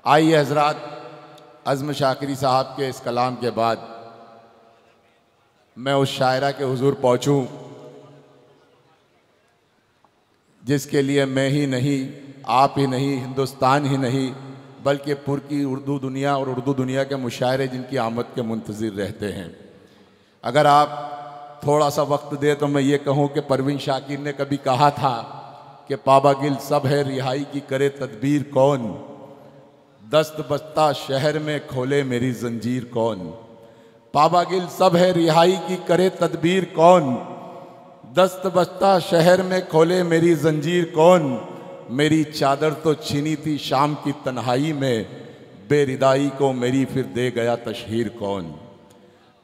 आइए हजरात, अज़्म शाकिरी साहब के इस कलाम के बाद मैं उस शायरा के हुजूर पहुँचूँ जिसके लिए मैं ही नहीं, आप ही नहीं, हिंदुस्तान ही नहीं, बल्कि पूरी उर्दू दुनिया और उर्दू दुनिया के मुशायरे जिनकी आमद के मुंतज़िर रहते हैं। अगर आप थोड़ा सा वक्त दे तो मैं ये कहूँ कि परवीन शाकिर ने कभी कहा था कि पाबागिल सब है रिहाई की करे तदबीर कौन, दस्त बस्ता शहर में खोले मेरी जंजीर कौन। पाबागिल सब है रिहाई की करे तदबीर कौन, दस्त बस्ता शहर में खोले मेरी जंजीर कौन। मेरी चादर तो छीनी थी शाम की तन्हाई में, बेरिदाई को मेरी फिर दे गया तशहीर कौन।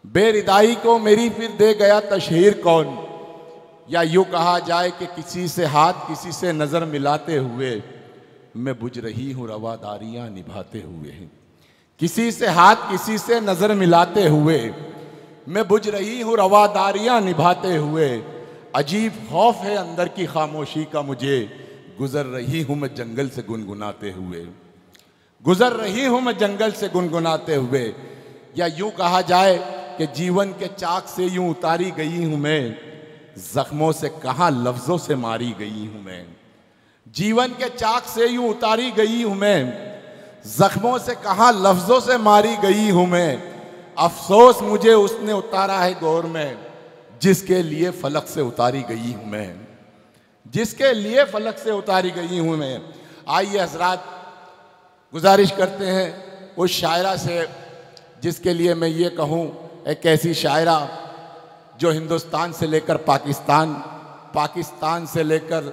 बेरिदाई को मेरी फिर दे गया तशहीर कौन। या यूँ कहा जाए कि किसी से हाथ किसी से नज़र मिलाते हुए मैं बुझ रही हूँ रवादारियाँ निभाते हुए। किसी से हाथ किसी से नज़र मिलाते हुए मैं बुझ रही हूँ रवादारियाँ निभाते हुए। अजीब खौफ है अंदर की खामोशी का मुझे, गुज़र रही हूँ मैं जंगल से गुनगुनाते हुए। गुज़र रही हूँ मैं जंगल से गुनगुनाते हुए। या यूँ कहा जाए कि जीवन के चाक से यूँ उतारी गई हूँ मैं, ज़ख्मों से कहाँ लफ्ज़ों से मारी गई हूँ मैं। जीवन के चाक से यूँ उतारी गई हूँ मैं, ज़ख्मों से कहाँ लफ्ज़ों से मारी गई हूँ मैं। अफसोस मुझे उसने उतारा है गौर में, जिसके लिए फलक से उतारी गई हूँ मैं, जिसके लिए फलक से उतारी गई हूँ मैं। आइए हजरात, गुजारिश करते हैं उस शायरा से जिसके लिए मैं ये कहूँ, एक ऐसी शायरा जो हिंदुस्तान से लेकर पाकिस्तान, पाकिस्तान से लेकर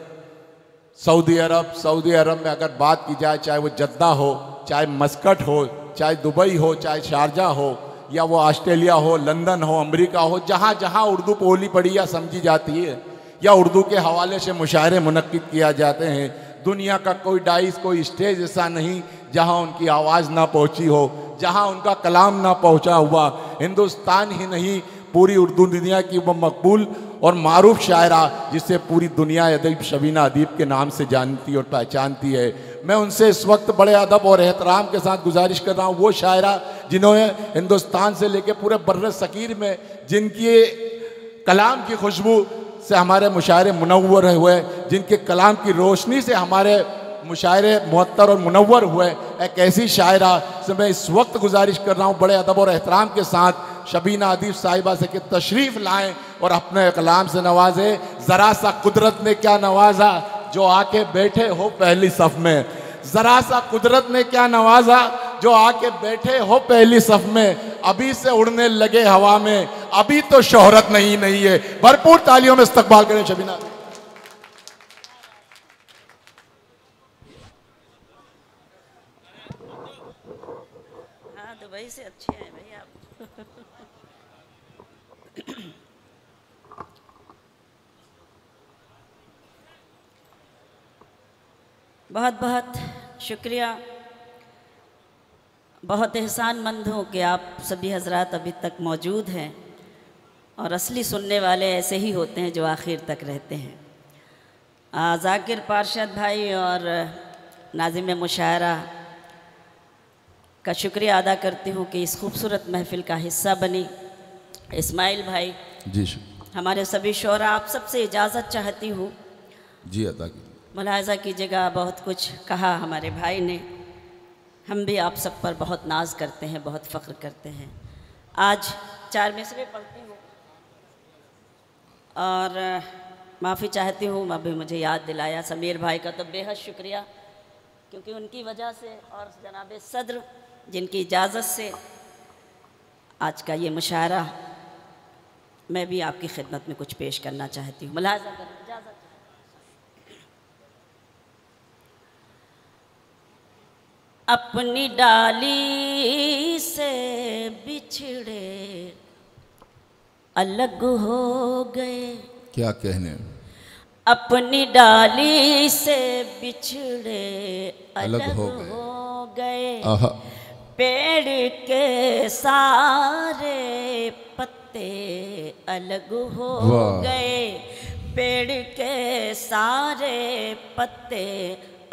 सऊदी अरब, सऊदी अरब में अगर बात की जाए, चाहे वो जद्दा हो, चाहे मस्कट हो, चाहे दुबई हो, चाहे शारजा हो, या वो ऑस्ट्रेलिया हो, लंदन हो, अमेरिका हो, जहाँ जहाँ उर्दू बोली पड़ी या समझी जाती है या उर्दू के हवाले से मुशायरे मुनक्किद किया जाते हैं, दुनिया का कोई डाइस, कोई स्टेज ऐसा नहीं जहाँ उनकी आवाज़ ना पहुँची हो, जहाँ उनका कलाम ना पहुँचा हुआ। हिंदुस्तान ही नहीं, पूरी उर्दू दुनिया की वो मकबूल और मारूफ शायरा जिसे पूरी दुनिया अदीब शबीना अदीब के नाम से जानती और पहचानती है। मैं उनसे इस वक्त बड़े अदब और एहतराम के साथ गुजारिश कर रहा हूँ, वो शायरा जिन्होंने हिंदुस्तान से लेकर पूरे बर्र सकीर में, जिनकी कलाम की खुशबू से हमारे मुशायरे मुनव्वर हुए, जिनके कलाम की रोशनी से हमारे मुशायरे मुअत्तर और मुनव्वर हुए, एक ऐसी शायरा से मैं इस वक्त गुजारिश कर रहा हूँ बड़े अदब और एहतराम के साथ शबीना अदीब साहिबा से कि तशरीफ़ लाएं और अपने कलाम से नवाजें। ज़रा सा कुदरत ने क्या नवाजा जो आके बैठे हो पहली सफ़ में, ज़रा सा कुदरत ने क्या नवाजा जो आके बैठे हो पहली सफ़ में। अभी से उड़ने लगे हवा में, अभी तो शोहरत नहीं है। भरपूर तालियों में इस्तकबाल करें शबीना। हाँ, दुबई से अच्छे हैं भाई आप। बहुत बहुत शुक्रिया, बहुत एहसानमंद हूँ कि आप सभी हजरात अभी तक मौजूद हैं और असली सुनने वाले ऐसे ही होते हैं जो आखिर तक रहते हैं। ज़ाकिर पारशद भाई और नाज़िम मुशायरा का शुक्रिया अदा करती हूँ कि इस खूबसूरत महफ़िल का हिस्सा बनी। इस्माइल भाई जी, हमारे सभी शोरा, आप सबसे इजाज़त चाहती हूँ जी अदा की। मुलाहज़ा कीजिएगा, बहुत कुछ कहा हमारे भाई ने, हम भी आप सब पर बहुत नाज करते हैं, बहुत फ़ख्र करते हैं। आज 4 मिसरे पढ़ती हूँ और माफ़ी चाहती हूँ, अभी मुझे याद दिलाया समीर भाई का तो बेहद शुक्रिया, क्योंकि उनकी वजह से और जनाब सदर जिनकी इजाज़त से आज का ये मुशायरा मैं भी आपकी खिदमत में कुछ पेश करना चाहती हूँ। मुलाहज़ा करें, इजाज़त। अपनी डाली से बिछड़े अलग हो गए, क्या कहने, अपनी डाली से बिछड़े अलग हो गए। पेड़ के सारे पत्ते अलग हो गए, पेड़ के सारे पत्ते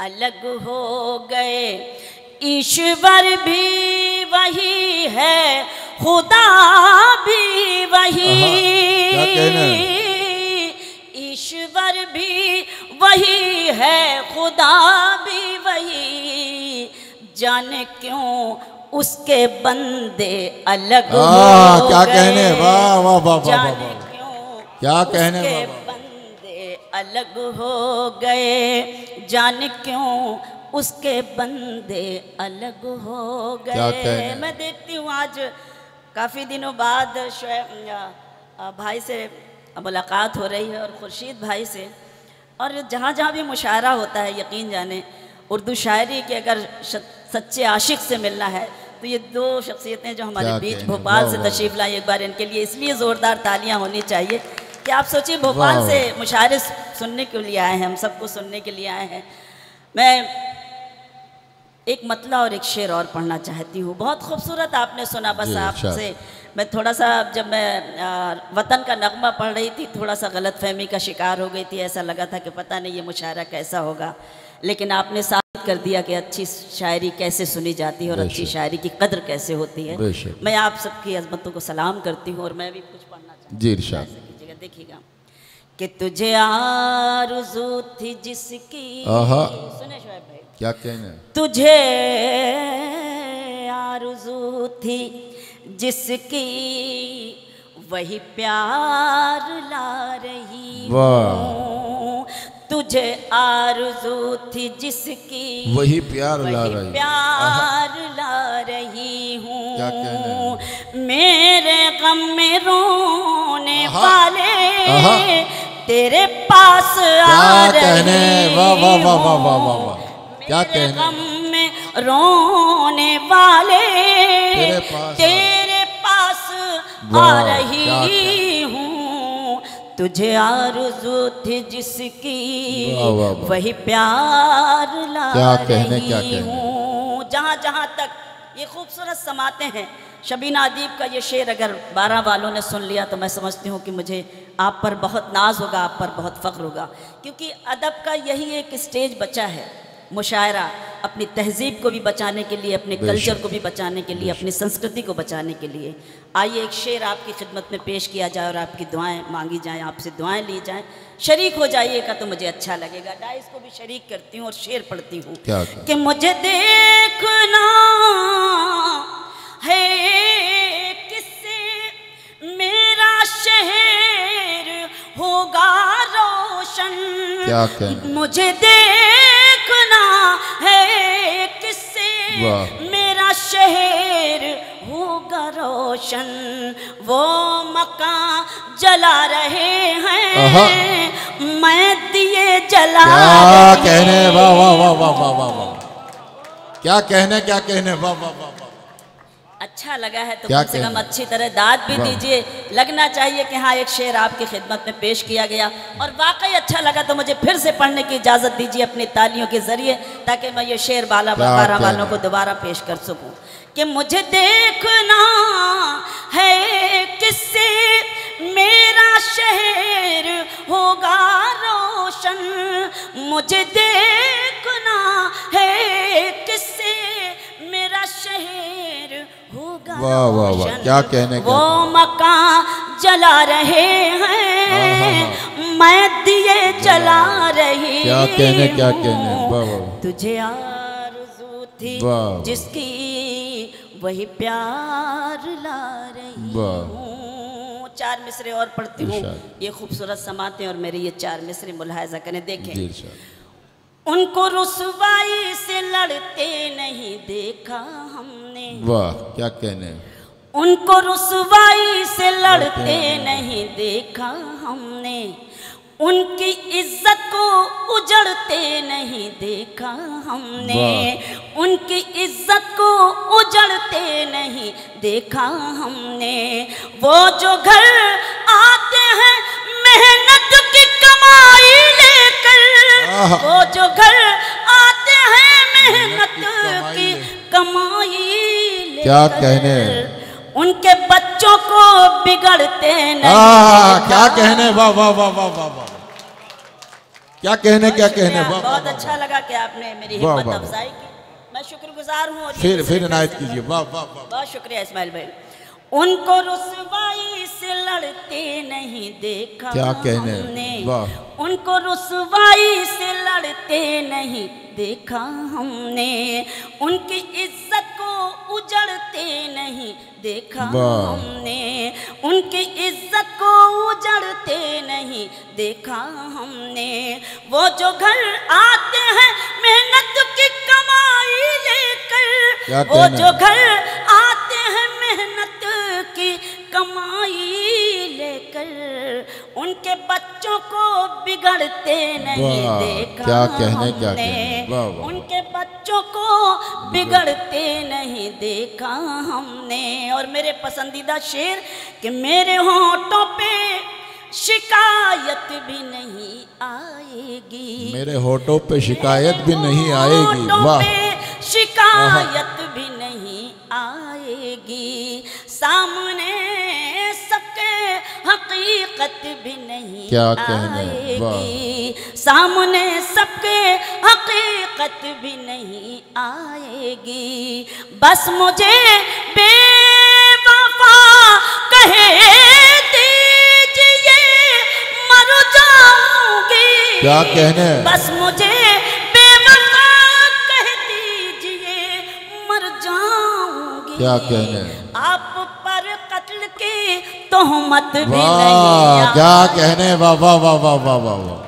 अलग हो गए। ईश्वर भी वही है, खुदा भी वही। क्या कहना है? ईश्वर भी वही है, खुदा भी वही, जाने क्यों उसके बंदे अलग हो क्या गए। कहने, वाह वाह वाह वाह जाने वाह, क्यों क्या कहने, उसके वाह, वाह। बंदे अलग हो गए, जाने क्यों उसके बंदे अलग हो क्या गए। कहने? मैं देखती हूँ आज काफ़ी दिनों बाद भाई से मुलाकात हो रही है और खुर्शीद भाई से, और जहाँ जहाँ भी मुशायरा होता है, यकीन जाने उर्दू शायरी के अगर सच्चे आशिक से मिलना है तो ये दो शख्सियतें जो हमारे क्या बीच कहने, भोपाल वाह, से वाह। तशरीफ़ लाई, एक बार इनके लिए इसलिए ज़ोरदार तालियां होनी चाहिए कि आप सोचिए भोपाल वाह। से मुशायरे सुनने के लिए आए हैं, हम सबको सुनने के लिए आए हैं। मैं एक मतला और एक शेर और पढ़ना चाहती हूँ, बहुत खूबसूरत आपने सुना। बस जी, आपसे मैं थोड़ा सा, जब मैं वतन का नगमा पढ़ रही थी, थोड़ा सा गलत फहमी का शिकार हो गई थी। ऐसा लगा था कि पता नहीं ये मुशायरा कैसा होगा, लेकिन आपने साबित कर दिया कि अच्छी शायरी कैसे सुनी जाती है और अच्छी शायरी की कदर कैसे होती है। मैं आप सबकी अज़मतों को सलाम करती हूँ और मैं भी कुछ पढ़ना चाहती हूँ। जी इरशाद कीजिएगा, देखिएगा कि तुझे आरज़ू थी जिसकी, सुने शोएब भाई, क्या कहना है? तुझे आरज़ू थी जिसकी वही प्यार ला रही हूँ। तुझे आरज़ू थी जिसकी वही प्यार ला वही रही, प्यार ला रही हूँ। क्या कहना है? मेरे गम में रोने वाले तेरे पास आ रहे, वाह वाह वाह वाह वाह वाह वाह, क्या कहने? गम में रोने वाले तेरे पास आ रही हूँ। तुझे आरज़ू थी जिसकी वही प्यार ला रही हूँ। जहाँ जहाँ तक ये खूबसूरत समाते हैं, शबीना अदीब का ये शेर अगर 12 वालों ने सुन लिया तो मैं समझती हूँ कि मुझे आप पर बहुत नाज होगा, आप पर बहुत फ़ख्र होगा, क्योंकि अदब का यही एक स्टेज बचा है। मुशायरा अपनी तहजीब को भी बचाने के लिए, अपने कल्चर को भी बचाने के लिए, अपनी संस्कृति को बचाने के लिए। आइए एक शेर आपकी खिदमत में पेश किया जाए और आपकी दुआएं मांगी जाएं, आपसे दुआएं ली जाएं। शरीक हो जाइएगा तो मुझे अच्छा लगेगा। डाइस को भी शरीक करती हूँ और शेर पढ़ती हूँ कि मुझे देखना है किससे मेरा शहर होगा रोशन। क्या कहना? मुझे देखना है किससे मेरा शहर होगा रोशन। वो मकान जला रहे हैं, मैं दिए जला क्या कहने? वाह वाह वाह वाह वाह वाह वाह, क्या कहने, क्या कहने, वाह वाह वाह वाह। अच्छा लगा है तो कम से कम अच्छी तरह दाद भी दीजिए। लगना चाहिए कि हाँ एक शेर आपकी खिदमत में पेश किया गया और वाकई अच्छा लगा तो मुझे फिर से पढ़ने की इजाज़त दीजिए अपनी तालियों के ज़रिए, ताकि मैं ये शेर 12 वालों को दोबारा पेश कर सकूं। कि मुझे देखना है किससे मेरा शहर होगा रोशन। मुझे देखना है किससे मेरा शहर होगा रोशन। क्या कहने? वो मकान जला रहे हैं, मैं दिए जला रही। क्या कहने, क्या कहने? वाह वाह। तुझे आरज़ू थी जिसकी वही प्यार ला रही हूँ। 4 मिसरे और पढ़ती हूँ, ये खूबसूरत समाते हैं और मेरे ये 4 मिसरे मुलाहिजा करें, देखें। उनको रुसवाई से लड़ते नहीं देखा हमने। वाह, क्या कहने? उनको रुसवाई से लड़ते नहीं देखा हमने। उनकी इज्जत को उजड़ते नहीं देखा हमने। उनकी इज्जत को उजड़ते नहीं देखा हमने। वो जो घर आते हैं मेहनत की कमाई लेकर, वो जो घर आते हैं मेहनत की कमाई लेकर, क्या कहने? उनके बच्चों को बिगड़ते नहीं। क्या कहने? वाह वाह वाह वाह वाह वाह, क्या कहने, क्या कहने? बहुत अच्छा लगा कि आपने मेरी हिम्मत अफजाई की। मैं बहुत शुक्रगुजार हूँ। फिर इनायत कीजिए। वाह वाह वाह, बहुत शुक्रिया इस्माइल भाई। उनको रुसवाई से लड़ते नहीं देखा क्या कहने, हमने, वाह। उनको रुसवाई से लड़ते नहीं देखा हमने, उनकी इज्जत को उजड़ते नहीं देखा हमने, उनकी इज्जत को उजड़ते नहीं देखा हमने। वो जो घर आते हैं मेहनत की कमाई लेकर, वो जो घर आते हैं मेहनत की कमाई लेकर, उनके बच्चों को बिगड़ते नहीं देखा क्या कहने, हमने, क्या कहने, उनके बच्चों को बिगड़ते नहीं देखा हमने। और मेरे पसंदीदा शेर कि मेरे होंठों पे शिकायत भी नहीं आएगी, मेरे होठों पे शिकायत भी नहीं आएगी, वाह, शिकायत भी नहीं आएगी, सामने सबके हकीकत भी नहीं क्या आएगी, सामने सबके हकीकत भी नहीं आएगी। बस मुझे बेवफा कहे दीजिए मर जाऊंगी, क्या कहने, बस मुझे बेवफा कह दीजिए मर जाऊंगी, क्या कहने, आप पर कत्ल की तोहमत भी वाह, नहीं, क्या कहने, वाह वाह वाह वाह वाह वाह वाह,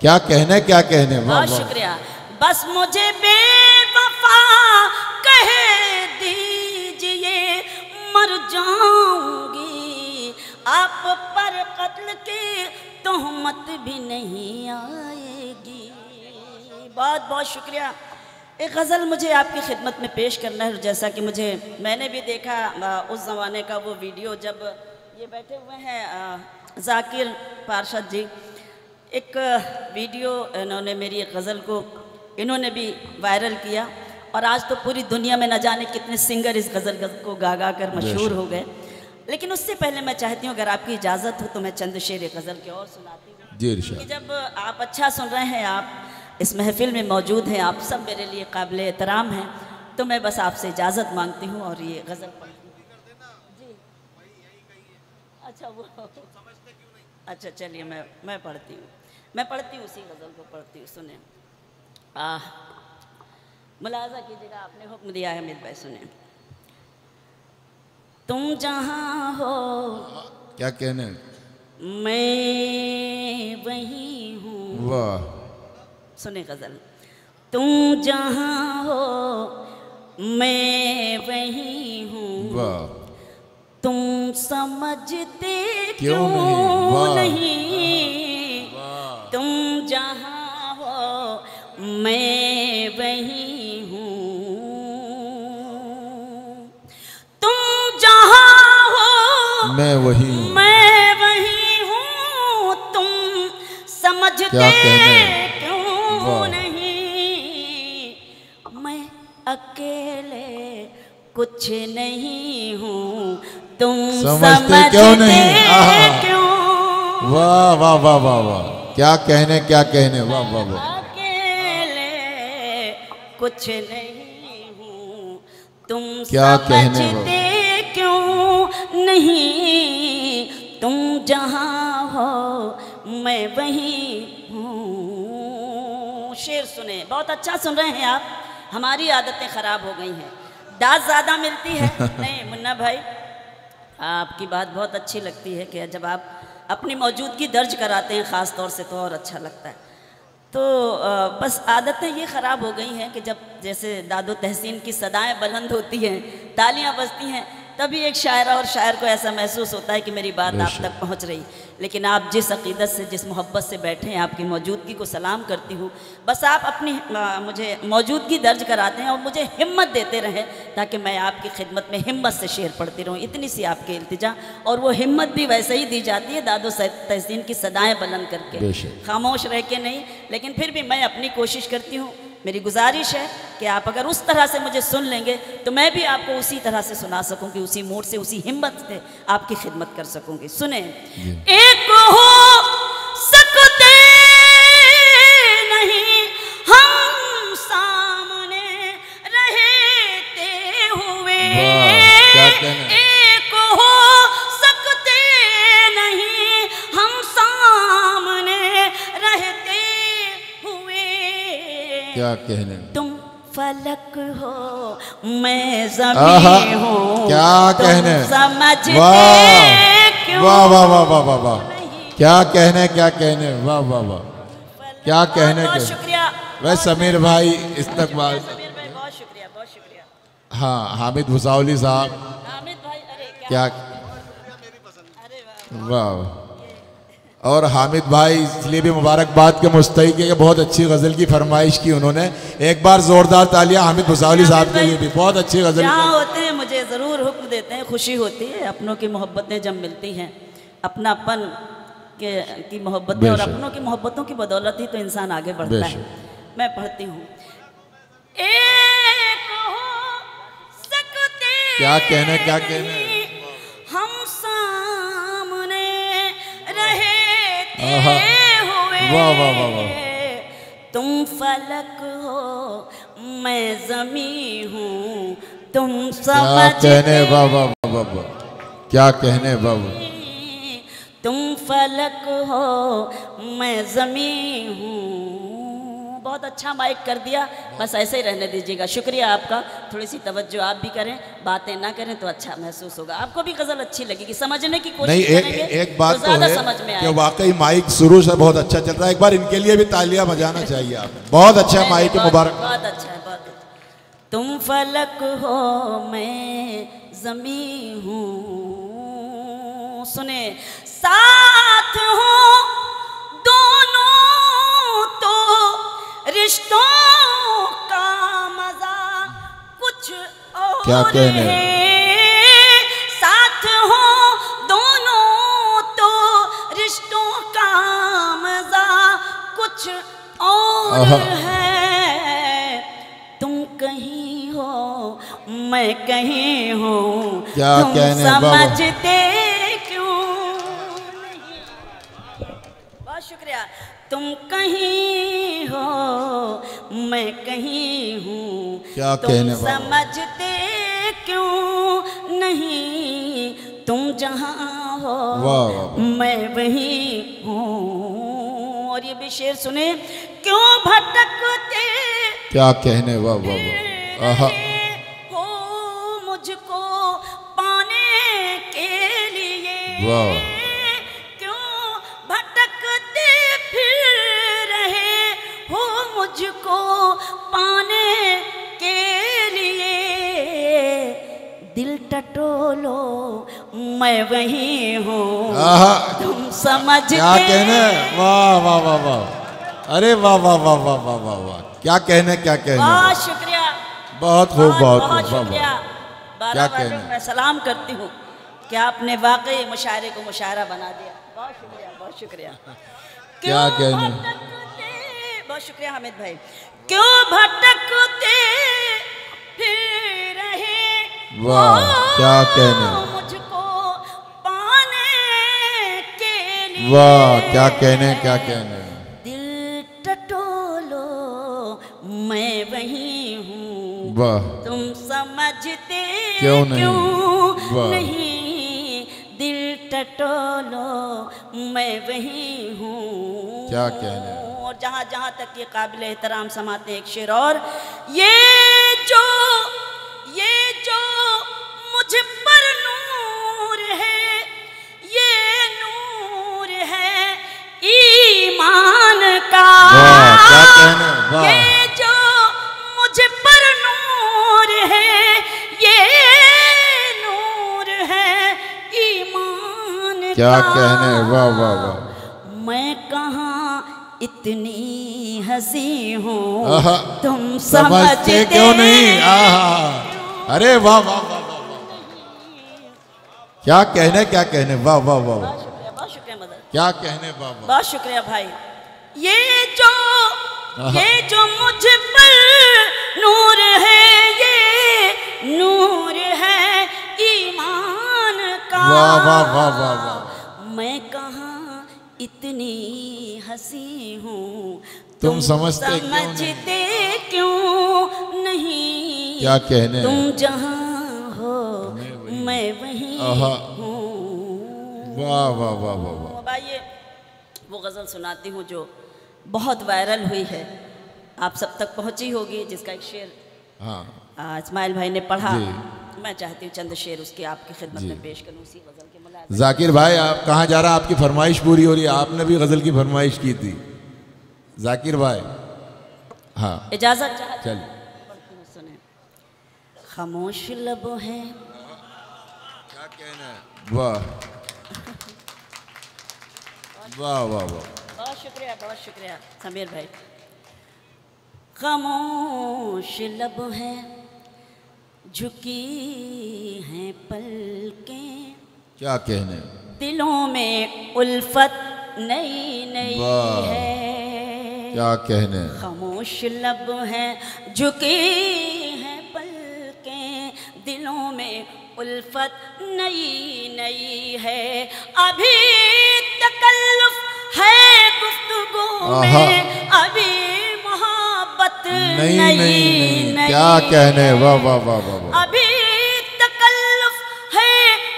क्या कहने, क्या कहने, वाह बहुत वाह। शुक्रिया। बस मुझे बेवफा कह दीजिए मर जाऊंगी, आप पर कत्ल की तोहमत भी नहीं आएगी। बहुत बहुत शुक्रिया। एक गज़ल मुझे आपकी खिदमत में पेश करना है। जैसा कि मैंने भी देखा उस ज़माने का वो वीडियो, जब ये बैठे हुए हैं जाकिर पारशद जी, एक वीडियो इन्होंने मेरी एक गज़ल को इन्होंने भी वायरल किया, और आज तो पूरी दुनिया में न जाने कितने सिंगर इस गज़ल को गा गा कर मशहूर हो गए। लेकिन उससे पहले मैं चाहती हूँ, अगर आपकी इजाज़त हो तो मैं चंद शेर गज़ल के और सुनाती हूँ जी इरशाद। कि जब आप अच्छा सुन रहे हैं, आप इस महफिल में मौजूद हैं, आप सब मेरे लिए काबिल एहतराम हैं, तो मैं बस आपसे इजाज़त मांगती हूँ और ये गज़ल पढ़ती हूँ। जी अच्छा, वो अच्छा, चलिए मैं पढ़ती हूँ उसी गज़ल को पढ़ती हूँ। सुने, मुलाज़ा कीजिएगा, आपने हुक्म दिया है अमित भाई। सुने, तुम जहाँ हो क्या कहने, मैं वहीं हूँ, वाह, सुने गज़ल। तुम जहाँ हो मैं वहीं हूँ, वाह, तुम समझते क्यों क्यों नहीं, नहीं, तुम जहाँ हो मैं वहीं हूँ, तुम जहाँ हो मैं वही हूँ, तुम समझते क्यों नहीं, मैं अकेले कुछ नहीं हूँ, तुम समझते क्यों नहीं, क्यों, वाह वाह वाह वाह वाह, क्या कहने, क्या कहने, वाह वाह वाह, अकेले कुछ नहीं हूँ, तुम क्या कहने, समझते क्यों नहीं, तुम जहाँ हो मैं वहीं हूँ। शेर सुने, बहुत अच्छा सुन रहे हैं आप। हमारी आदतें ख़राब हो गई हैं, दाद ज़्यादा मिलती है। नहीं मुन्ना भाई, आपकी बात बहुत अच्छी लगती है कि जब आप अपनी मौजूदगी दर्ज कराते हैं ख़ास तौर से, तो और अच्छा लगता है। तो बस आदतें ये ख़राब हो गई हैं कि जब जैसे दादो तहसीन की सदाएं बुलंद होती हैं, तालियां बजती हैं, तभी एक शायरा और शायर को ऐसा महसूस होता है कि मेरी बात आप तक पहुंच रही। लेकिन आप जिस अक़ीदत से, जिस मोहब्बत से बैठे हैं, आपकी मौजूदगी को सलाम करती हूँ। बस आप अपनी मुझे मौजूदगी दर्ज कराते हैं और मुझे हिम्मत देते रहें, ताकि मैं आपकी खिदमत में हिम्मत से शेर पढ़ती रहूँ। इतनी सी आपकी इल्तिजा, और वो हिम्मत भी वैसे ही दी जाती है दादो तहसीन की सदाएँ बुलंद करके, खामोश रह के नहीं। लेकिन फिर भी मैं अपनी कोशिश करती हूँ। मेरी गुजारिश है कि आप अगर उस तरह से मुझे सुन लेंगे तो मैं भी आपको उसी तरह से सुना सकूंगी, उसी मूड से, उसी हिम्मत से आपकी खिदमत कर सकूंगी। सुने, एक हो सकते नहीं हम सामने रहे क्या कहने, तुम फलक हो मैं ज़मीं हूँ, क्या कहने, समझते क्यों वाह वाह वाह वाह वाह वाह, क्या कहने, क्या कहने, वाह वाह वाह, क्या कहने। बहुत शुक्रिया। वह समीर भाई इस्तकबाल, समीर भाई बहुत शुक्रिया, बहुत शुक्रिया। हाँ हामिद भुसावली साहब, हामिद भाई अरे क्या, अरे वाह। और हामिद भाई इसलिए भी मुबारकबाद के मुस्तहिक है कि बहुत अच्छी गज़ल की फरमाइश की उन्होंने। एक बार ज़ोरदार तालियां हामिद भुसावली साहब के लिए भी, बहुत अच्छी गज़ल। जहाँ होते हैं मुझे ज़रूर हुक्म देते हैं, खुशी होती है अपनों की मोहब्बतें जब मिलती हैं, अपनापन की मोहब्बतें और अपनों की मोहब्बतों की बदौलत ही तो इंसान आगे बढ़ता है। मैं पढ़ती हूँ, एक हो सकते क्या कहने, क्या कहने, हम सामने रहे आहा, हुए, वाह वाह वाह वाह, तुम फलक हो मैं ज़मीं हूँ, तुम क्या समझते कहने, वाह वाह वाह वाह वाह, क्या कहने बाबू, तुम फलक हो मैं ज़मीं हूँ। बहुत अच्छा माइक कर दिया, बस ऐसे ही रहने दीजिएगा। शुक्रिया आपका, थोड़ी सी तवज्जो आप भी करें, बातें ना करें तो अच्छा महसूस होगा। आपको भी गज़ल अच्छी लगेगी, समझने की कोशिश नहीं करेंगे एक बात तो ज़्यादा है समझ में कि आएगा। वाकई माइक शुरू से बहुत अच्छा चल रहा है। एक बार इनके लिए भी तालियां बजाना चाहिए आप, बहुत अच्छा माइक है, मुबारक। बहुत अच्छा है, बहुत अच्छा। तुम फलक हो मैं ज़मीं हूँ, सुने साथ हो दोनों तो रिश्तों का मजा कुछ और क्या कहने, है, साथ हो दोनों तो रिश्तों का मजा कुछ और है, तुम कहीं हो मैं कहीं हूँ, क्या तुम कहने, समझते क्यों नहीं। बहुत शुक्रिया। तुम कहीं हो मैं कहीं हूँ, क्या तुम कहने, समझते क्यों नहीं, तुम जहाँ हो वाह मैं वहीं हूँ। और ये भी शेर सुने, क्यों भटकते क्या कहने, वाह वाह वाह, आहा, हो मुझको पाने के लिए, वाह, क्यों भटकते फिर रहे हो मुझको पाने के लिए, दिल टटोलो मैं वहीं हूँ, आहा, तुम समझते क्या कहने, वाह वाह वाह वाह, अरे वाह वाह वाह वाह वाह वाह वाह, क्या कहने, क्या कहने, बहुत शुक्रिया, बहुत खूब, बहुत खूब, बहुत वाह शुक्रिया। क्या बारह कहने, मैं सलाम करती हूँ कि आपने वाकई मुशायरे को मुशायरा बना दिया। बहुत शुक्रिया, बहुत शुक्रिया। क्या क्यों कहने, भटकते, बहुत शुक्रिया हामिद भाई, क्यों भटकते फिर रहे वाह, हो क्या कहने, मुझको पाने के लिए, वाह, क्या कहने, क्या कहने, दिल टटोलो मैं वहीं हूँ, वाह, तुम समझते क्यों नहीं, क्यों वाह, नहीं, दिल टटोलो मैं वहीं हूँ, क्या कहने। और जहाँ जहाँ तक ये काबिल एहतराम समाते एक शेर और, ये जो मुझ पर नूर है, ये नूर है ईमान का, वाह, क्या कहने, वाह, ये जो मुझ पर नूर है, ये नूर है ईमान क्या का, कहने, वाह वाह वाह, मैं कहाँ इतनी हंसी हूँ, आहा, तुम समझते क्यों नहीं, आहा, अरे वाह वाह वाह वाह वाह, क्या कहने, क्या कहने, वाह वाह वाह, बहुत शुक्रिया मदर, क्या कहने, वाह वाह, बहुत शुक्रिया भाई। ये जो मुझ पर नूर है, ये नूर है ईमान का, वाह वाह वाह वाह वाह, मैं कहाँ इतनी हंसी हूँ, तुम समझते क्यों नहीं, क्या कहने, तुम जहाँ हो मैं वहीं आहा, हूँ। वाह वाह वाह वाह वाह, अब आइए वो गज़ल सुनाती हूँ जो बहुत वायरल हुई है आप सब तक पहुंची होगी, जिसका एक शेर हाँ इस्माइल भाई ने पढ़ा। मैं चाहती हूँ चंद शेर उसके आपकी खिदमत में पेश करूँ उसी गज़ल के मुलाज़िम। जाकिर भाई आप कहाँ जा रहा? आपकी फरमाइश पूरी हो रही है, आपने भी गज़ल की फरमाइश की थी जाकिर भाई। हाँ इजाज़त चाहती चल। हूँ, सुने। खामोश लब है, क्या कहना है? वाह वाह वाह वाह, बहुत शुक्रिया समीर भाई। खामोश लब है, झुकी हैं पलकें, क्या कहने, दिलों में उल्फत नई नई है। क्या कहने, खामोश लब है, झुकी हैं पलकें, दिलों में उल्फत नई नई है। अभी तकल्लुफ है गुफ्तगू में, अभी मोहब्बत नई नई। क्या कहने, वाह वाह वाह वाह। अभी तकल्लुफ है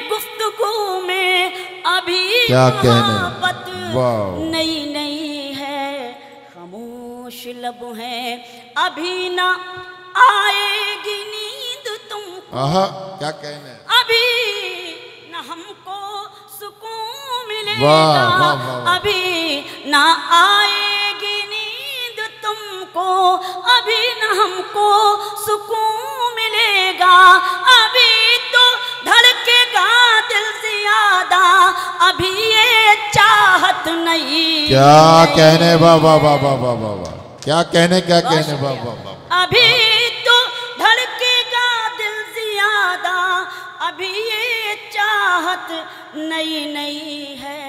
गुफ्तगू में, अभी क्या कहने, मोहब्बत वाह नई नई है। खामोश लब है, अभी ना आएगी नींद तुमको, आहा क्या कहने, अभी न हमको सुकून मिलेगा। वाह वाह वाह। अभी ना आएगी नींद तुमको, अभी न हमको सुकून मिलेगा। अभी तो धड़केगा दिल ज्यादा, अभी ये चाहत नहीं। क्या कहने, वाह वाह वाह वाह वाह वाह वाह। क्या कहने, क्या कहने, वाह वाह वाह। अभी तो धड़केगा दिल ज्यादा, अभी ये चाहत नई नई है।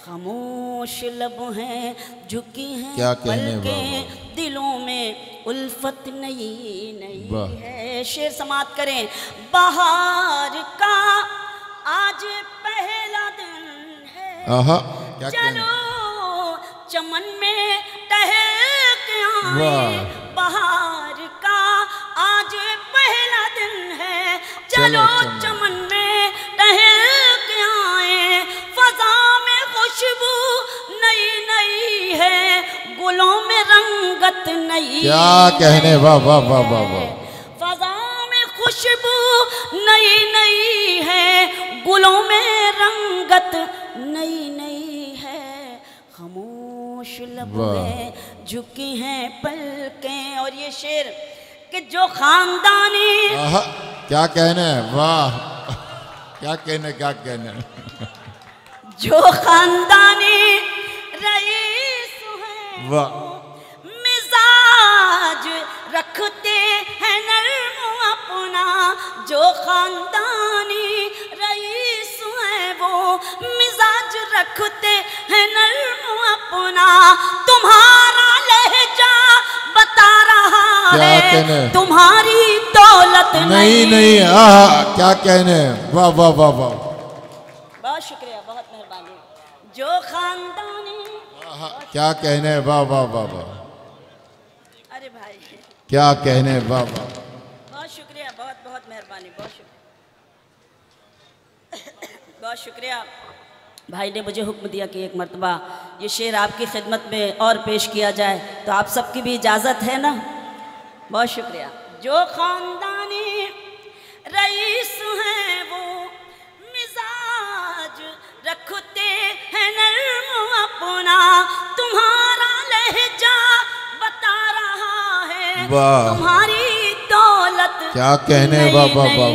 खामोश लब हैं, झुकी हैं क्या कहने, पलकें, दिलों में उल्फत नई नई है। शेर समाप्त करें। बाहर का आज पहला दिन है, आहा क्या कहने, चलो चमन में टहल के आए। बाहर का आज पहला दिन है, चलो चमन में टहल के आए। फजा में खुशबू नई नई है, गुलों में रंगत नई। क्या कहने, वाह वाह वाह वाह वाह। फजा में खुशबू नई नई है, गुलों में रंगत नई नई है। खामोश लब है, झुकी हैं पलकें। और ये शेर कि जो खानदानी, क्या कहने, वाह क्या कहने, क्या कहने, जो खानदानी रईस हैं, वाह मिजाज रखते हैं नर्म अपना। जो खानदानी रईस हैं, वो मिजाज रखते हैं नर्म अपना। तुम्हारा लहजा बता रहा है, तुम्हारी दौलत नहीं नहीं। आहा क्या कहने, वाह वाह वाह वाह। बहुत शुक्रिया, बहुत मेहरबानी। जो खानदानी, क्या कहने, वाह वाह वाह वाह। अरे भाई क्या कहने, वाह वाह। बहुत शुक्रिया, बहुत बहुत मेहरबानी, बहुत शुक्रिया, बहुत शुक्रिया। भाई ने मुझे हुक्म दिया कि एक मर्तबा ये शेर आपकी खिदमत में और पेश किया जाए, तो आप सबकी भी इजाज़त है ना? बहुत शुक्रिया। जो खानदानी रईस हैं, वो मिजाज रखते हैं नर्म अपना। तुम्हारा लहजा बता रहा है, तुम्हारी दौलत क्या कहने, वाह वाह वाह।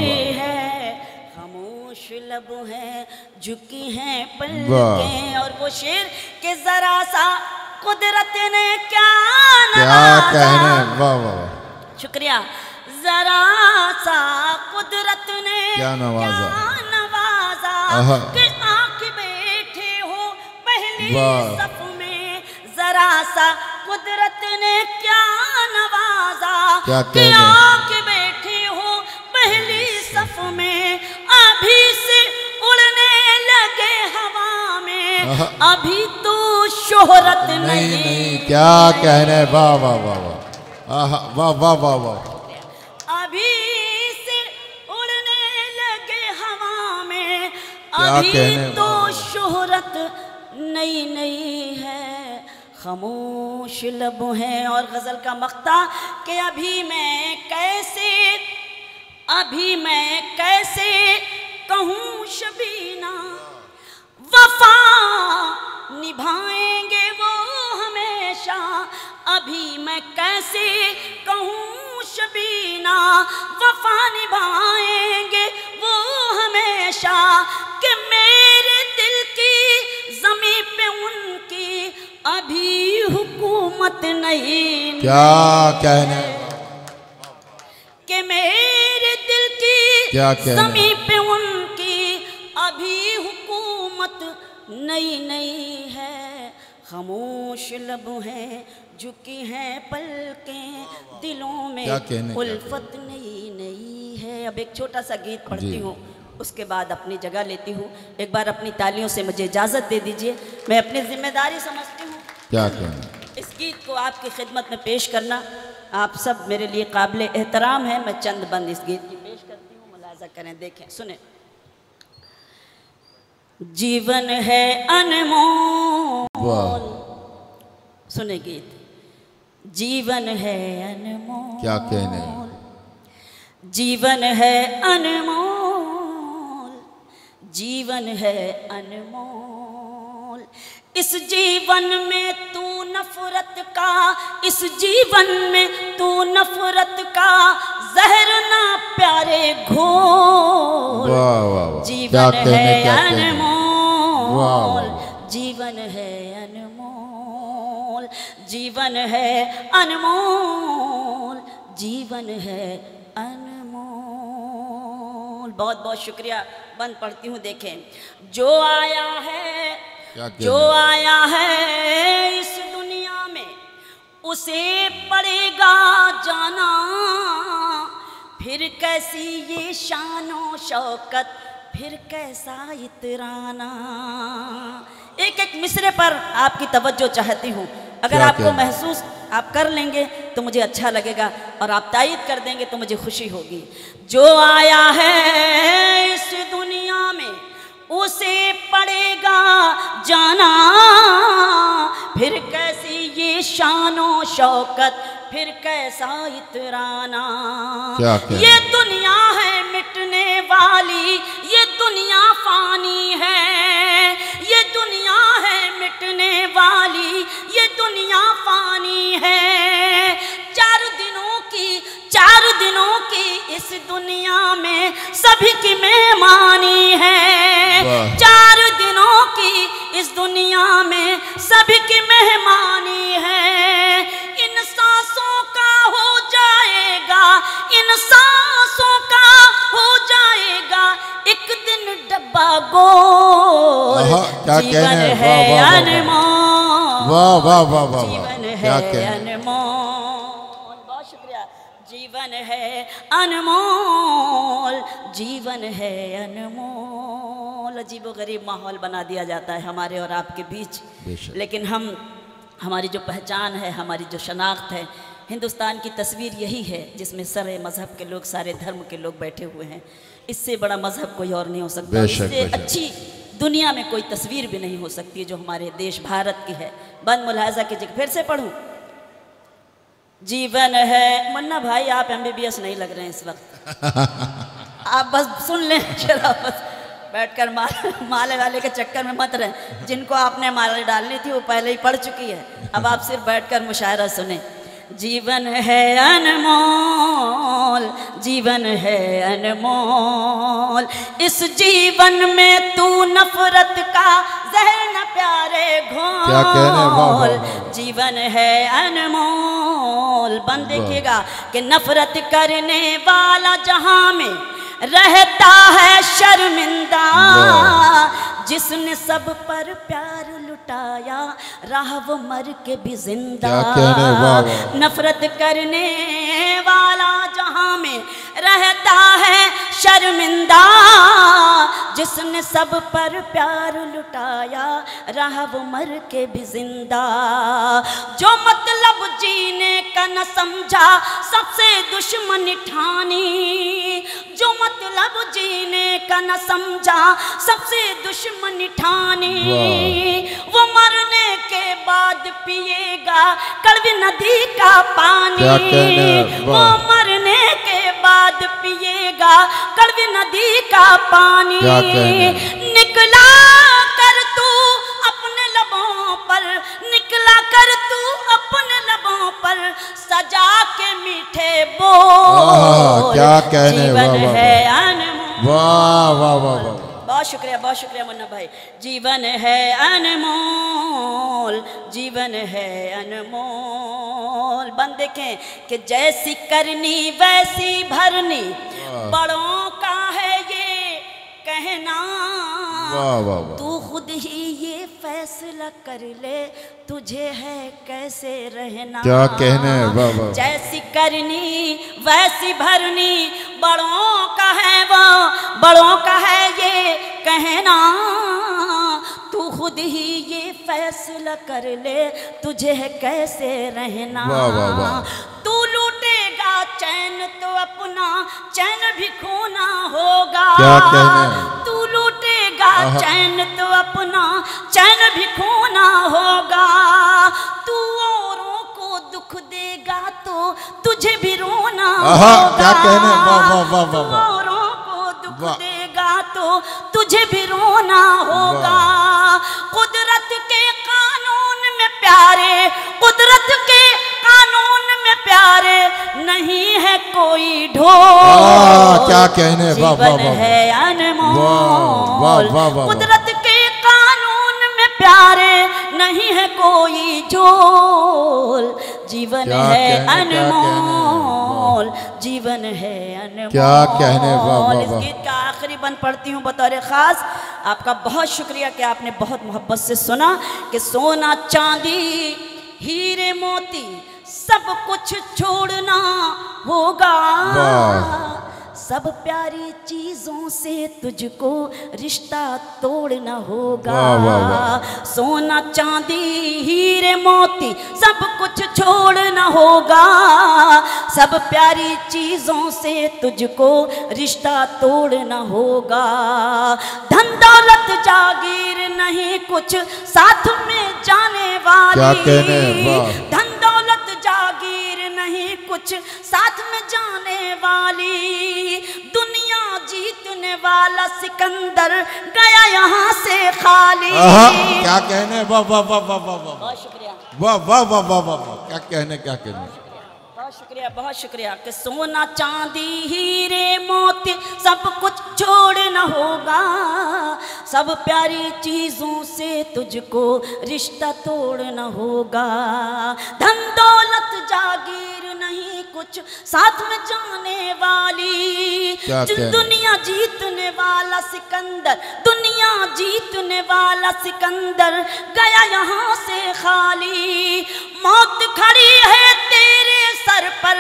खामोश लब है, झुकी हैं पलकें। और वो शेर के जरा सा कुदरत ने क्या कहने, वाह वाह। शुक्रिया। जरा सा कुदरत ने क्या नवाजा कि आके बैठे हो पहली सफ में। जरा सा कुदरत ने क्या नवाजा कि आके बैठे हो पहली सफ में। अभी से उड़ने लगे हवा में, अभी तो शोहरत नहीं। क्या कहने, वाह वाह वाह वाह। वाह वाह वाह वाह। अभी से उड़ने लगे हवा में, अभी तो शोहरत नई नई है। खामोश लब हैं। और गज़ल का मक्ता कि अभी मैं कैसे कहूँ शबीना, वफा निभाएंगे वो हमेशा। अभी मैं कैसे कहूँ शबीना, वफा निभाएंगे वो हमेशा। कि मेरे दिल की ज़मीं पे उनकी अभी हुकूमत नहीं। क्या कहने, कि मेरे दिल की ज़मीं पे उनकी अभी हुकूमत नई है। खामोश लब हैं, झुकी हैं पलकें, दिलों में उल्फत नई है। अब एक छोटा सा गीत पढ़ती हूँ, उसके बाद अपनी जगह लेती हूँ। एक बार अपनी तालियों से मुझे इजाज़त दे दीजिए, मैं अपनी जिम्मेदारी समझती हूँ क्या कहना, इस गीत को आपकी खिदमत में पेश करना। आप सब मेरे लिए काबिल एहतराम है। मैं चंद बंद इस गीत की पेश करती हूँ, मुलाजा करें, देखें, सुने। जीवन है अनमोल, सुने गीत। जीवन है अनमोल, क्या कहने, जीवन है अनमोल, जीवन है अनमोल। इस जीवन में तू नफरत का, इस जीवन में तू नफरत का जहर ना प्यारे घोल। जीवन है अनमोल, जीवन है अनमोल, जीवन है अनमोल, जीवन है अनमोल। बहुत बहुत शुक्रिया। बंद पढ़ती हूँ, देखें। जो आया है इस दुनिया में उसे पड़ेगा जाना। फिर कैसी ये शानो शौकत, फिर कैसा इतराना। एक एक मिसरे पर आपकी तवज्जो चाहती हूँ। अगर आपको महसूस आप कर लेंगे तो मुझे अच्छा लगेगा, और आप तायीद कर देंगे तो मुझे खुशी होगी। जो आया है इस दुनिया में उसे पड़ेगा जाना। फिर कैसी ये शानो शौकत, फिर कैसा इतराना। ये दुनिया है मिटने वाली, ये दुनिया फानी है। ये दुनिया है मिटने वाली, ये दुनिया फानी है। चार दिनों की इस दुनिया में सभी की मेहमानी है। 4 दिनों की इस दुनिया में सभी की मेहमानी है। इन सांसों का हो जाएगा, इन सांसों का हो जाएगा एक दिन डब्बा गोल। जीवन है अनमोल, जीवन है अनमोल। बहुत शुक्रिया। जीवन है अनमोल, जीवन है अनमोल। अजीबो गरीब माहौल बना दिया जाता है हमारे और आपके बीच, लेकिन हमारी जो पहचान है, हमारी जो शनाख्त है, हिंदुस्तान की तस्वीर यही है जिसमें सारे मज़हब के लोग, सारे धर्म के लोग बैठे हुए हैं। इससे बड़ा मज़हब कोई और नहीं हो सकता। इससे अच्छी दुनिया में कोई तस्वीर भी नहीं हो सकती जो हमारे देश भारत की है। बंद मुलाजा कीजिए, फिर से पढ़ूं। जीवन है, मुन्ना भाई आप MBBS नहीं लग रहे हैं इस वक्त। आप बस सुन लें जरा, बस बैठकर माले वाले के चक्कर में मत रहें। जिनको आपने माले डालनी थी वो पहले ही पढ़ चुकी है, अब आप सिर्फ बैठकर मुशायरा सुने। जीवन है अनमोल, जीवन है अनमोल। इस जीवन में तू नफरत का जहर न प्यारे घोल। जीवन है अनमोल। बंद देखिएगा कि नफरत करने वाला जहां में रहता है शर्मिंदा। जिसने सब पर प्यार लुटाया रहा वो मर के भी जिंदा। नफरत करने वाला जहां में रहता है शर्मिंदा। जिसने सब पर प्यार लुटाया रहा वो मर के भी जिंदा। जो मतलब जीने का न समझा सबसे दुश्मन ठानी। जो मतलब जीने का न समझा सबसे दुश्मन ठानी। वो मरने के बाद पिएगा कड़वी नदी का पानी, वो मरने के बाद पिएगा कड़वी नदी का पानी। निकला कर तू अपने लबों पर, निकला कर तू अपने लबों पर सजा के मीठे बोल। क्या कहने, जीवन है अनमोल। वाह वाह वाह वाह, बहुत शुक्रिया मुन्ना भाई। जीवन है अनमोल, जीवन है अनमोल। बंद देखें कि जैसी करनी वैसी भरनी, बड़ों का है ये कहना। वाह वाह वाह, तू खुद ही ये फैसला कर ले तुझे है कैसे रहना। क्या कहने, वाह वाह। जैसी करनी वैसी भरनी, बड़ों का है वो, बड़ों का है ये कहना। तू खुद ही ये फैसला कर ले तुझे है कैसे रहना। वाह वाह वाह। तू लूटेगा चैन तो अपना चैन भी खोना होगा। क्या कहने, तू लूटेगा चैन तो अपना चैन भी खोना होगा। तू औरों को दुख देगा तो तुझे भी रोना होगा। क्या कहने, वाह वाह वाह वाह वाह। औरों को दुख देगा तो तुझे भी रोना होगा। कुदरत के कानून में प्यारे, कुदरत के कानून में प्यारे नहीं है कोई ढोल। क्या कहने, वाह वाह वाह, है अनमोल। वाह वाह वाह, कुदरत के कानून में प्यारे नहीं है कोई झोल। जीवन है अनमोल, जीवन है अनमोल। क्या कहने, वाह वाह इस वाह। गीत का आखिरी बंद पढ़ती हूँ बतौर खास। आपका बहुत शुक्रिया कि आपने बहुत मोहब्बत से सुना कि सोना चांदी हीरे मोती सब कुछ छोड़ना होगा। सब प्यारी चीजों से तुझको रिश्ता तोड़ना होगा। सोना चांदी हीरे मोती सब कुछ छोड़ना होगा। सब प्यारी चीजों से तुझको रिश्ता तोड़ना होगा। धन दौलत जागीर नहीं कुछ साथ में जाने वाली। धन दौलत जागीर नहीं कुछ साथ में जाने वाली। दुनिया जीतने वाला सिकंदर गया यहाँ से खाली। क्या कहने, वाह वाह वाह वाह वाह वाह, बहुत शुक्रिया, वाह वाह वाह वाह वाह, क्या कहने, क्या कहने। बहुत शुक्रिया कि सोना चांदी हीरे मोती सब कुछ छोड़ना होगा। सब प्यारी चीजों से तुझको रिश्ता तोड़ना होगा। धन दौलत जागीर नहीं कुछ साथ में जाने वाली। दुनिया जीतने वाला सिकंदर, दुनिया जीतने वाला सिकंदर गया यहाँ से खाली। मौत खड़ी है तेरे सर पर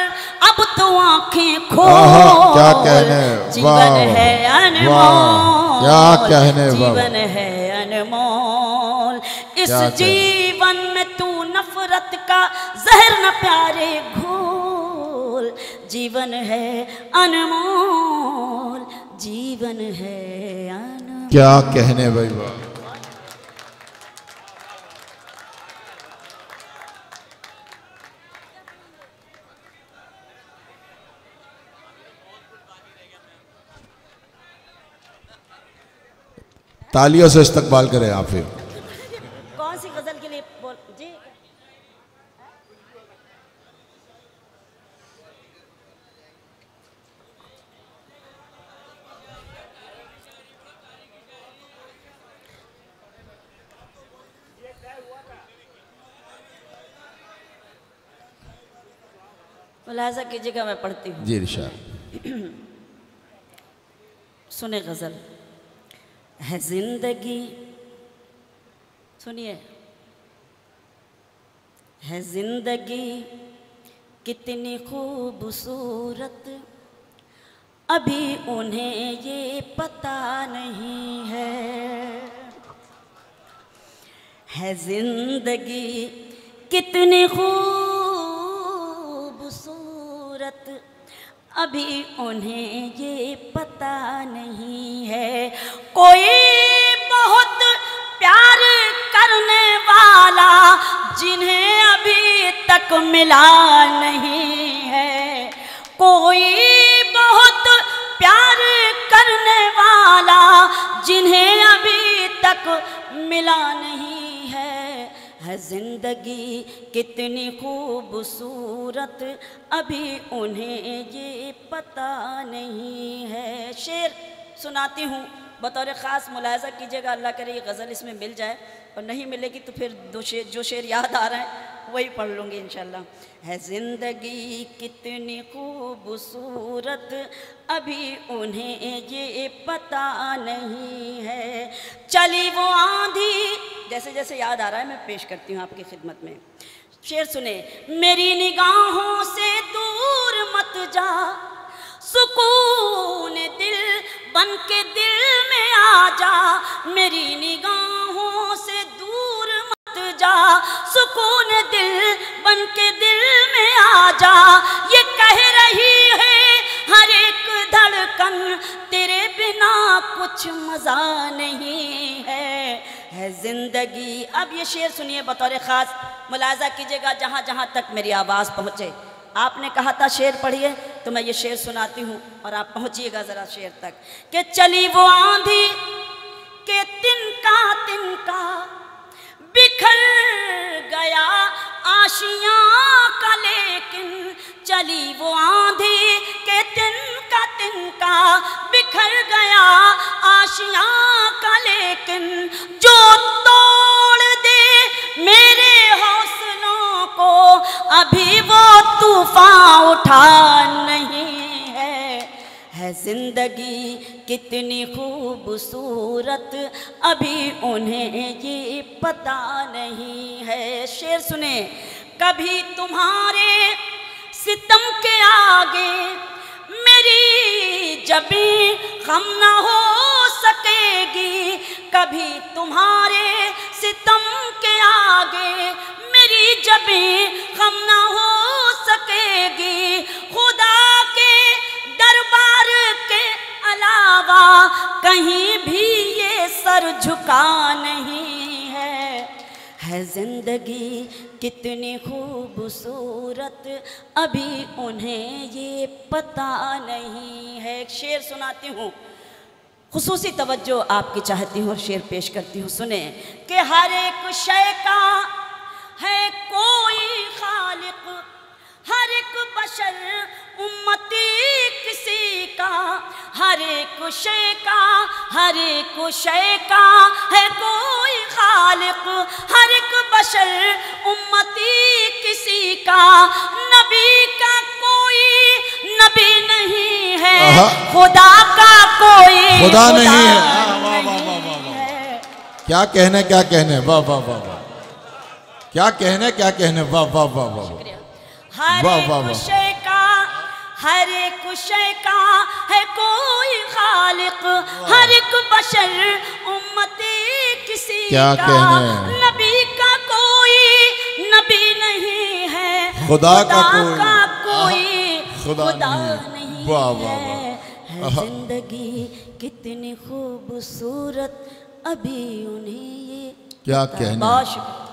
अब तो आंखें खोल। क्या कहने, जीवन है अनमोल। क्या कहने, जीवन है अनमोल। इस जीवन में तू नफरत का जहर न प्यारे घोल। जीवन है अनमोल, जीवन है अनमोल। क्या कहने भाई, वाह। तालियों से इस्तकबाल करें आप। फिर कौन सी गजल के लिए बोल जी? मुलाजा कीजिएगा, मैं पढ़ती हूँ जी इरशाद। सुने गजल। है जिंदगी, सुनिए। है जिंदगी कितनी खूबसूरत, अभी उन्हें ये पता नहीं है जिंदगी कितनी खूबसूरत, अभी उन्हें ये पता नहीं है। कोई बहुत प्यार करने वाला जिन्हें अभी तक मिला नहीं है। कोई बहुत प्यार करने वाला जिन्हें अभी तक मिला नहीं है जिंदगी कितनी खूबसूरत अभी उन्हें ये पता नहीं है। शेर सुनाती हूँ बतौर ख़ास, मुलाहज़ा कीजिएगा, अल्लाह करे ये गज़ल इसमें मिल जाए, और नहीं मिलेगी तो फिर जो शेर याद आ रहा है वही पढ़ लूँगी इंशाल्लाह। है ज़िंदगी कितनी खूबसूरत अभी उन्हें ये पता नहीं है। चली वो आंधी, जैसे जैसे याद आ रहा है मैं पेश करती हूँ आपकी खिदमत में। शेर सुने। मेरी निगाहों से दूर मत जा, सुकून दिल बन के दिल में आ जा। मेरी निगाहों से दूर मत जा, सुकून दिल बन के दिल में आ जा। ये कह रही है हर एक धड़कन तेरे बिना कुछ मज़ा नहीं है जिंदगी। अब ये शेर सुनिए बतौर ख़ास, मुलाहज़ा कीजिएगा जहाँ जहाँ तक मेरी आवाज़ पहुँचे। आपने कहा था शेर पढ़िए तो मैं ये शेर सुनाती हूँ और आप पहुँचिएगा ज़रा शेर तक। कि चली वो आंधी के तिनका तिनका बिखर गया आशियाँ का, लेकिन चली वो आंधी के तिनका तिनका बिखर गया आशियाँ का, लेकिन जो तोड़ दे मेरे हौसलों को अभी वो तूफान उठा नहीं है जिंदगी कितनी खूबसूरत अभी उन्हें ये पता नहीं है। शेर सुने। कभी तुम्हारे सितम के आगे मेरी जबीं गम न हो सकेगी। कभी तुम्हारे सितम के आगे मेरी जबीं गम न हो सकेगी। खुदा के दरबार के अलावा कहीं भी ये सर झुका नहीं है जिंदगी कितनी खूबसूरत अभी उन्हें ये पता नहीं है। एक शेर सुनाती हूँ, खुसूसी तवज्जो आपकी चाहती हूँ और शेर पेश करती हूँ, सुने। कि हर एक शय का है कोई खालिक, हर एक बशर उम्मती किसी का। हर एक शय का, हर एक शय का है कोई खालिक, हर एक बशर उम्मती किसी का। नबी का कोई नबी नहीं है, खुदा का कोई खुदा नहीं है। वाह वाह वाह वाह वाह, क्या कहने क्या कहने, वाह वाह वाह वाह, क्या कहने क्या कहने, वाह वाह वाह वाह। हर एक शय का, हर एक शय का है कोई खालिक, हर एक बशर उम्मती किसी क्या का। कहने, नबी का कोई नबी नहीं है, खुदा का कोई खुदा नहीं वाह वाह है जिंदगी कितनी खूबसूरत अभी उन्हें ये क्या कहने। बहुत शुक्रिया।